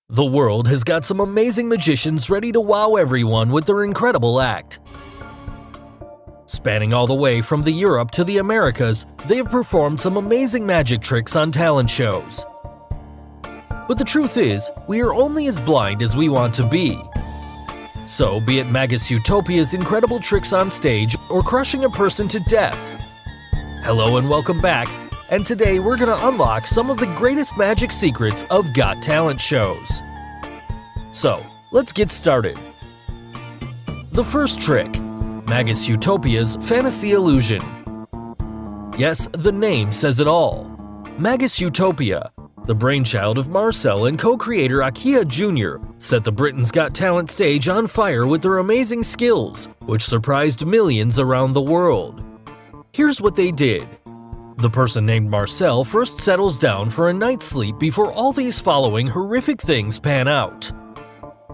The world has got some amazing magicians ready to wow everyone with their incredible act. Spanning all the way from the Europe to the Americas, they have performed some amazing magic tricks on talent shows. But the truth is, we are only as blind as we want to be. So, be it Magus Utopia's incredible tricks on stage or crushing a person to death. Hello and welcome back, and today we're gonna unlock some of the greatest magic secrets of Got Talent shows. So, let's get started. The first trick, Magus Utopia's Fantasy Illusion. Yes, the name says it all. Magus Utopia, the brainchild of Marcel and co-creator Akia Jr., set the Britain's Got Talent stage on fire with their amazing skills, which surprised millions around the world. Here's what they did. The person named Marcel first settles down for a night's sleep before all these following horrific things pan out.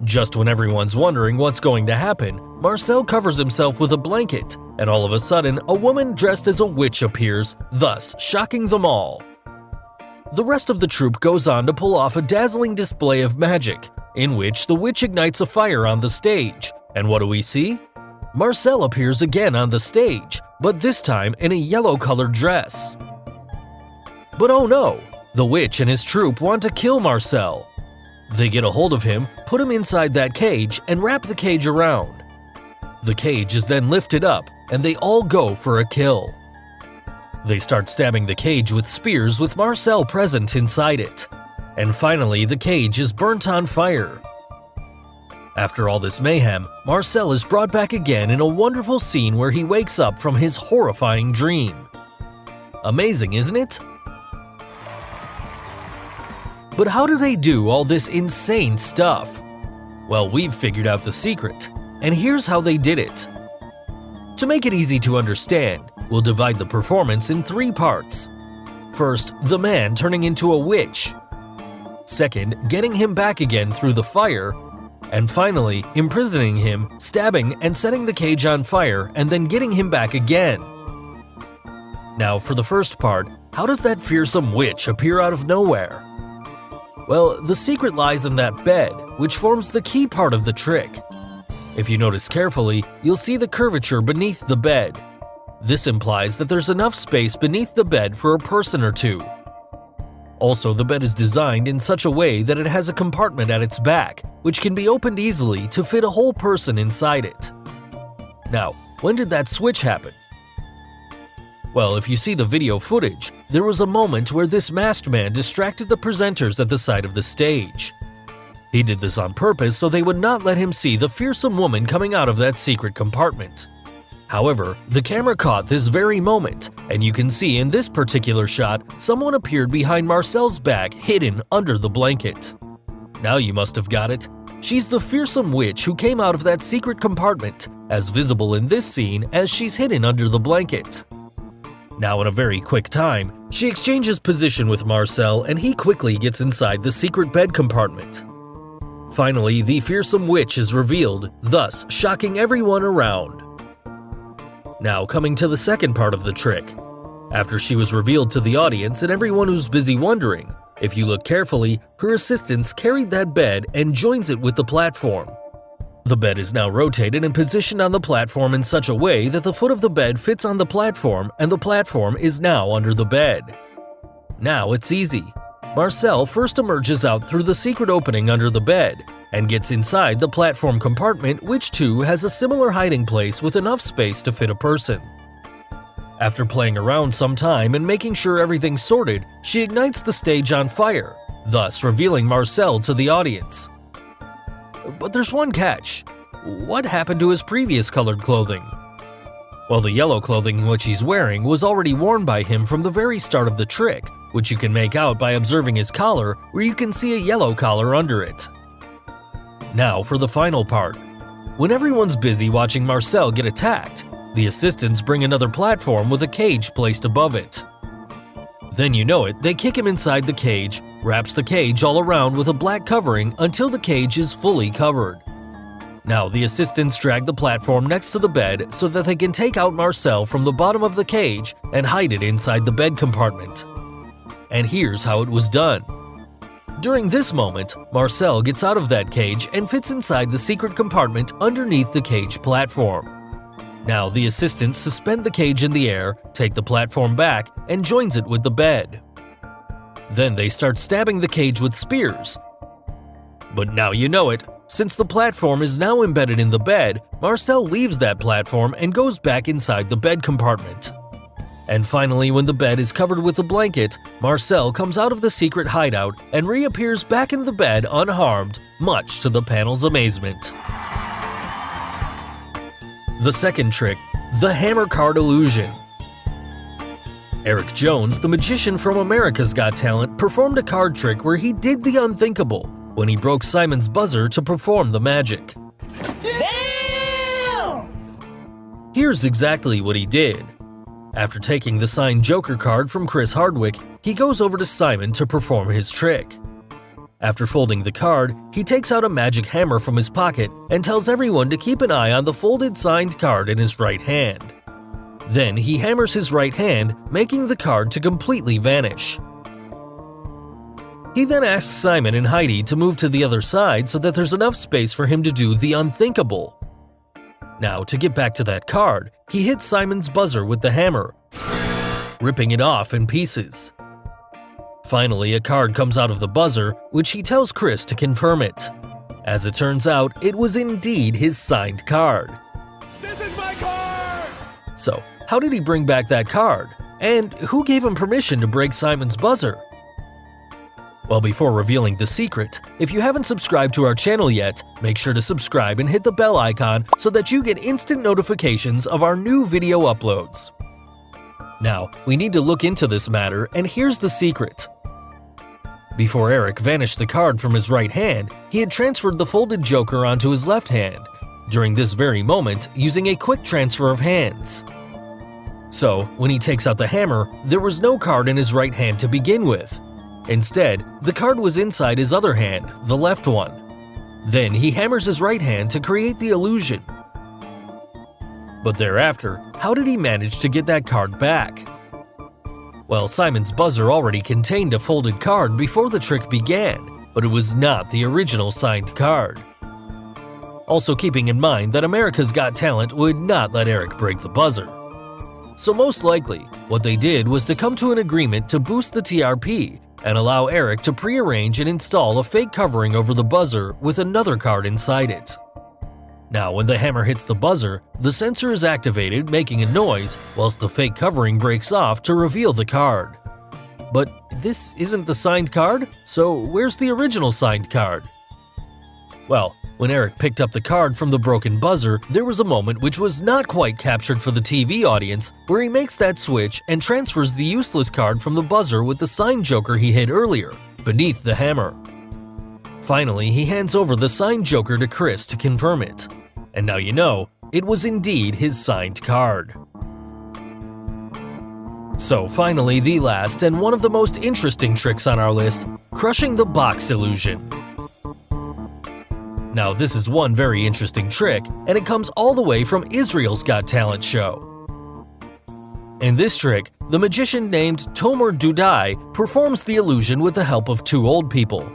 Just when everyone's wondering what's going to happen, Marcel covers himself with a blanket, and all of a sudden, a woman dressed as a witch appears, thus shocking them all. The rest of the troupe goes on to pull off a dazzling display of magic, in which the witch ignites a fire on the stage, and what do we see? Marcel appears again on the stage, but this time in a yellow-colored dress. But oh no, the witch and his troupe want to kill Marcel. They get a hold of him, put him inside that cage, and wrap the cage around. The cage is then lifted up, and they all go for a kill. They start stabbing the cage with spears with Marcel present inside it. And finally, the cage is burnt on fire. After all this mayhem, Marcel is brought back again in a wonderful scene where he wakes up from his horrifying dream. Amazing, isn't it? But how do they do all this insane stuff? Well, we've figured out the secret, and here's how they did it. To make it easy to understand, we'll divide the performance in 3 parts. First, the man turning into a witch. Second, getting him back again through the fire. And finally, imprisoning him, stabbing and setting the cage on fire, and then getting him back again. Now, for the first part, how does that fearsome witch appear out of nowhere? Well, the secret lies in that bed, which forms the key part of the trick. If you notice carefully, you'll see the curvature beneath the bed. This implies that there's enough space beneath the bed for a person or two. Also, the bed is designed in such a way that it has a compartment at its back, which can be opened easily to fit a whole person inside it. Now, when did that switch happen? Well, if you see the video footage, there was a moment where this masked man distracted the presenters at the side of the stage. He did this on purpose so they would not let him see the fearsome woman coming out of that secret compartment. However, the camera caught this very moment, and you can see in this particular shot, someone appeared behind Marcel's back hidden under the blanket. Now you must have got it. She's the fearsome witch who came out of that secret compartment, as visible in this scene as she's hidden under the blanket. Now in a very quick time, she exchanges position with Marcel and he quickly gets inside the secret bed compartment. Finally, the fearsome witch is revealed, thus shocking everyone around. Now coming to the second part of the trick. After she was revealed to the audience and everyone who's busy wondering, if you look carefully, her assistants carried that bed and joins it with the platform. The bed is now rotated and positioned on the platform in such a way that the foot of the bed fits on the platform and the platform is now under the bed. Now it's easy. Marcel first emerges out through the secret opening under the bed and gets inside the platform compartment, which too has a similar hiding place with enough space to fit a person. After playing around some time and making sure everything's sorted, she ignites the stage on fire, thus revealing Marcel to the audience. But there's one catch. What happened to his previous colored clothing? Well, the yellow clothing which he's wearing was already worn by him from the very start of the trick, which you can make out by observing his collar, where you can see a yellow collar under it. Now for the final part. When everyone's busy watching Marcel get attacked, the assistants bring another platform with a cage placed above it. Then you know it, they kick him inside the cage, wraps the cage all around with a black covering until the cage is fully covered. Now the assistants drag the platform next to the bed so that they can take out Marcel from the bottom of the cage and hide it inside the bed compartment. And here's how it was done. During this moment, Marcel gets out of that cage and fits inside the secret compartment underneath the cage platform. Now the assistants suspend the cage in the air, take the platform back, and joins it with the bed. Then they start stabbing the cage with spears. But now you know it, since the platform is now embedded in the bed, Marcel leaves that platform and goes back inside the bed compartment. And finally, when the bed is covered with a blanket, Marcel comes out of the secret hideout and reappears back in the bed unharmed, much to the panel's amazement. The second trick, the hammer card illusion. Eric Jones, the magician from America's Got Talent, performed a card trick where he did the unthinkable when he broke Simon's buzzer to perform the magic. Damn! Here's exactly what he did. After taking the signed Joker card from Chris Hardwick, he goes over to Simon to perform his trick. After folding the card, he takes out a magic hammer from his pocket and tells everyone to keep an eye on the folded signed card in his right hand. Then he hammers his right hand, making the card to completely vanish. He then asks Simon and Heidi to move to the other side so that there's enough space for him to do the unthinkable. Now, to get back to that card, he hits Simon's buzzer with the hammer, ripping it off in pieces. Finally, a card comes out of the buzzer, which he tells Chris to confirm it. As it turns out, it was indeed his signed card. This is my card! So, how did he bring back that card? And who gave him permission to break Simon's buzzer? Well, before revealing the secret, if you haven't subscribed to our channel yet, make sure to subscribe and hit the bell icon so that you get instant notifications of our new video uploads. Now, we need to look into this matter, and here's the secret. Before Eric vanished the card from his right hand, he had transferred the folded Joker onto his left hand, during this very moment using a quick transfer of hands. So, when he takes out the hammer, there was no card in his right hand to begin with. Instead, the card was inside his other hand, the left one. Then he hammers his right hand to create the illusion. But thereafter, how did he manage to get that card back? Well, Simon's buzzer already contained a folded card before the trick began, but it was not the original signed card. Also keeping in mind that America's Got Talent would not let Eric break the buzzer. So most likely, what they did was to come to an agreement to boost the TRP and allow Eric to pre-arrange and install a fake covering over the buzzer with another card inside it. Now, when the hammer hits the buzzer, the sensor is activated, making a noise, whilst the fake covering breaks off to reveal the card. But this isn't the signed card, so where's the original signed card? Well, when Eric picked up the card from the broken buzzer, there was a moment which was not quite captured for the TV audience, where he makes that switch and transfers the useless card from the buzzer with the signed Joker he hid earlier, beneath the hammer. Finally, he hands over the signed Joker to Chris to confirm it. And now you know, it was indeed his signed card. So finally, the last and one of the most interesting tricks on our list, crushing the box illusion. Now, this is one very interesting trick, and it comes all the way from Israel's Got Talent show. In this trick, the magician named Tomer Dudai performs the illusion with the help of two old people.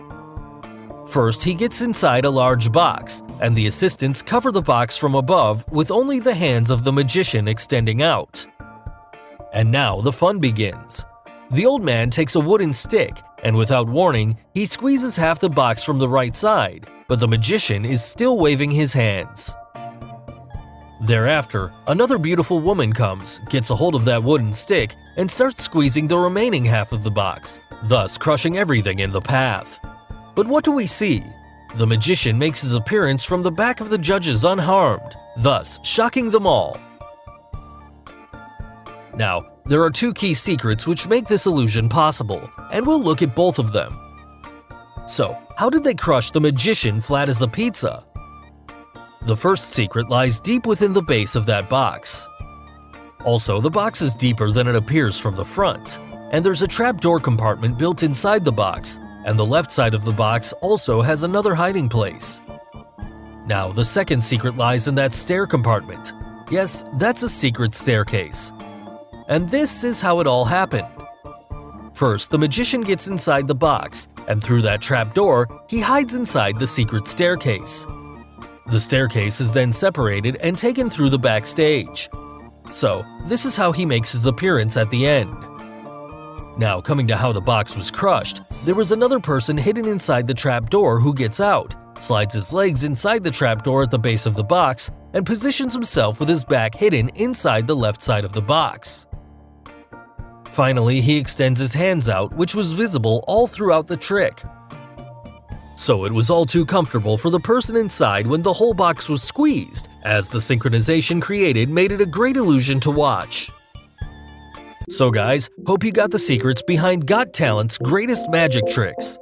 First, he gets inside a large box, and the assistants cover the box from above with only the hands of the magician extending out. And now the fun begins. The old man takes a wooden stick, and without warning, he squeezes half the box from the right side, but the magician is still waving his hands. Thereafter, another beautiful woman comes, gets a hold of that wooden stick, and starts squeezing the remaining half of the box, thus crushing everything in the path. But what do we see? The magician makes his appearance from the back of the judges unharmed, thus shocking them all. Now, there are two key secrets which make this illusion possible, and we'll look at both of them. So, how did they crush the magician flat as a pizza? The first secret lies deep within the base of that box. Also, the box is deeper than it appears from the front, and there's a trapdoor compartment built inside the box, and the left side of the box also has another hiding place. Now, the second secret lies in that stair compartment. Yes, that's a secret staircase. And this is how it all happened. First, the magician gets inside the box, and through that trapdoor, he hides inside the secret staircase. The staircase is then separated and taken through the backstage. So, this is how he makes his appearance at the end. Now, coming to how the box was crushed, there was another person hidden inside the trapdoor who gets out, slides his legs inside the trapdoor at the base of the box, and positions himself with his back hidden inside the left side of the box. Finally, he extends his hands out, which was visible all throughout the trick. So it was all too comfortable for the person inside when the whole box was squeezed, as the synchronization created made it a great illusion to watch. So guys, hope you got the secrets behind Got Talent's greatest magic tricks.